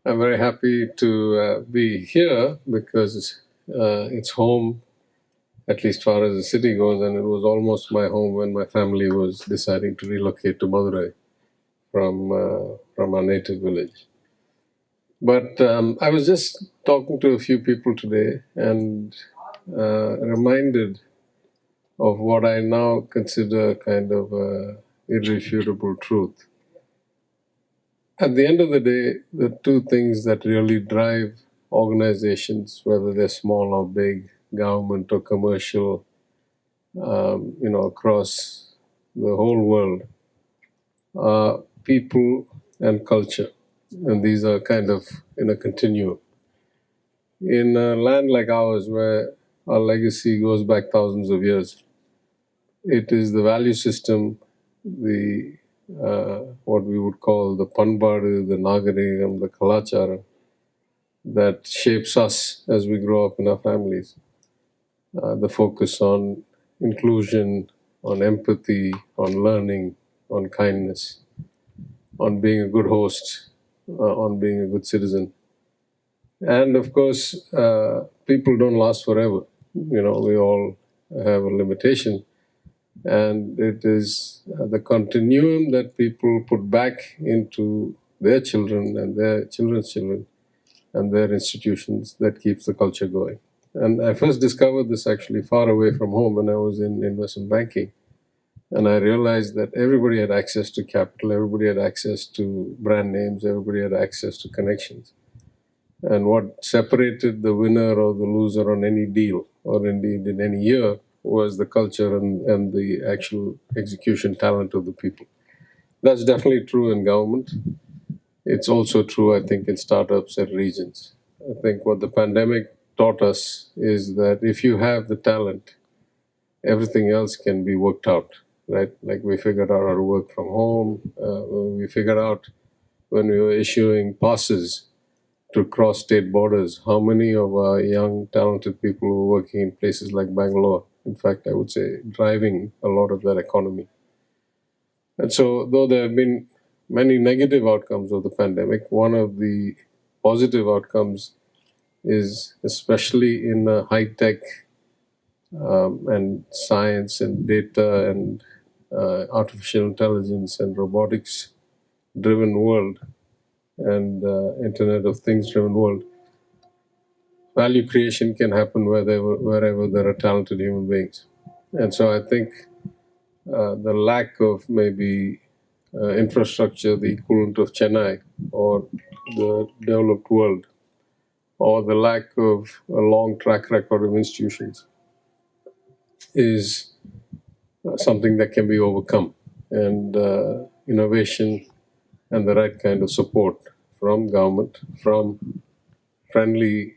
I'm very happy to be here because it's home, at least far as the city goes, and it was almost my home when my family was deciding to relocate to Madurai from our native village. But I was just talking to a few people today and reminded of what I now consider kind of irrefutable truth. At the end of the day, the two things that really drive organizations, whether they're small or big, government or commercial, across the whole world, are people and culture. And these are kind of in a continuum. In a land like ours, where our legacy goes back thousands of years, it is the value system, the what we would call the panbadu, the nagarigam, the kalachara, that shapes us as we grow up in our families. The focus on inclusion, on empathy, on learning, on kindness, on being a good host, on being a good citizen. And of course, people don't last forever. We all have a limitation. And it is the continuum that people put back into their children and their children's children and their institutions that keeps the culture going. And I first discovered this actually far away from home when I was in investment banking. And I realized that everybody had access to capital, everybody had access to brand names, everybody had access to connections. And what separated the winner or the loser on any deal, or indeed in any year, was the culture and the actual execution talent of the people. That's definitely true in government. It's also true, I think, in startups and regions. I think what the pandemic taught us is that if you have the talent, everything else can be worked out, right? Like we figured out how to work from home. We figured out when we were issuing passes to cross state borders, how many of our young, talented people were working in places like Bangalore. In fact, I would say driving a lot of that economy. And so, though there have been many negative outcomes of the pandemic, one of the positive outcomes is, especially in a high-tech and science and data and artificial intelligence and robotics-driven world, and Internet of Things-driven world, value creation can happen wherever there are talented human beings. And so I think the lack of maybe infrastructure, the equivalent of Chennai or the developed world, or the lack of a long track record of institutions is something that can be overcome. And innovation and the right kind of support from government, from friendly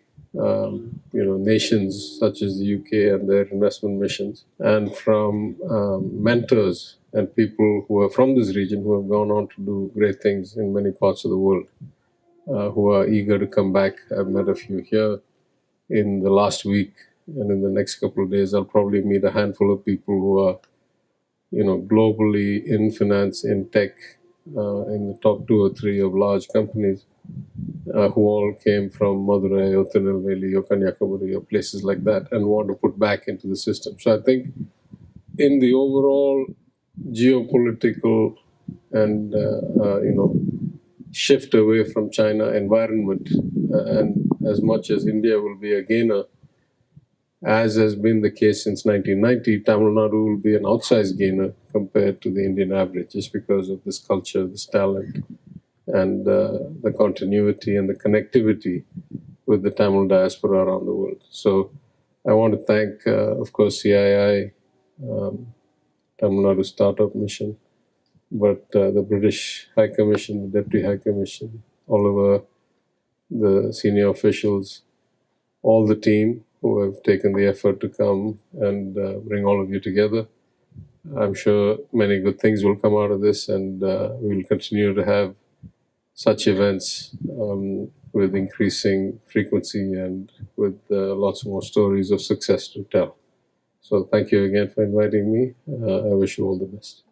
nations such as the UK and their investment missions, and from mentors and people who are from this region who have gone on to do great things in many parts of the world, who are eager to come back. I've met a few here in the last week, and in the next couple of days I'll probably meet a handful of people who are globally in finance, in tech, in the top 2 or 3 of large companies, who all came from Madurai or Tirunelveli or Kanyakumari or places like that, and want to put back into the system. So I think in the overall geopolitical and shift away from China environment, and as much as India will be a gainer, as has been the case since 1990, Tamil Nadu will be an outsized gainer compared to the Indian average, just because of this culture, this talent, and the continuity and the connectivity with the Tamil diaspora around the world. So I want to thank, of course, CII, Tamil Nadu Startup Mission, but the British High Commission, the Deputy High Commission, Oliver, the senior officials, all the team who have taken the effort to come and bring all of you together. I'm sure many good things will come out of this, and we will continue to have such events with increasing frequency and with lots more stories of success to tell. So thank you again for inviting me. I wish you all the best.